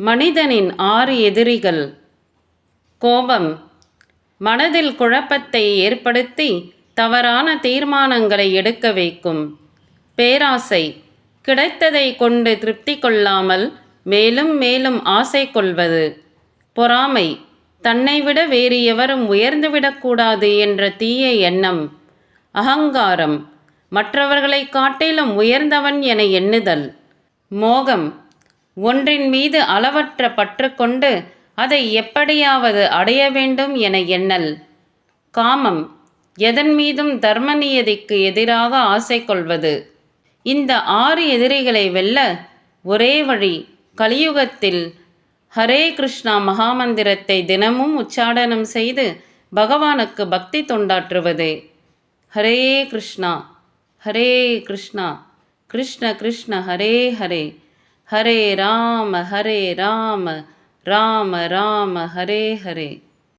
மனிதனின் 6 எதிரிகள். கோபம் மனதில் குழப்பத்தை ஏற்படுத்தி தவறான தீர்மானங்களை எடுக்க வைக்கும். பேராசை கிடைத்ததை கொண்டு திருப்தி கொள்ளாமல் மேலும் மேலும் ஆசை கொள்வது. பொறாமை தன்னை விட வேறு எவரும் உயர்ந்துவிடக்கூடாது என்ற தீய எண்ணம். அகங்காரம் மற்றவர்களை காட்டிலும் உயர்ந்தவன் என எண்ணுதல். மோகம் ஒன்றின் மீது அளவற்ற பற்று கொண்டு அதை எப்படியாவது அடைய வேண்டும் என எண்ணல். காமம் எதன் மீதும் தர்ம நியதிக்கு எதிராக ஆசை கொள்வது. இந்த 6 எதிரிகளை வெல்ல ஒரே வழி கலியுகத்தில் ஹரே கிருஷ்ணா மகாமந்திரத்தை தினமும் உச்சாடனம் செய்து பகவானுக்கு பக்தி தொண்டாற்றுவது. ஹரே கிருஷ்ணா ஹரே கிருஷ்ணா கிருஷ்ண கிருஷ்ண ஹரே ஹரே ஹரே ராம ராம ராம ஹரே ஹரே.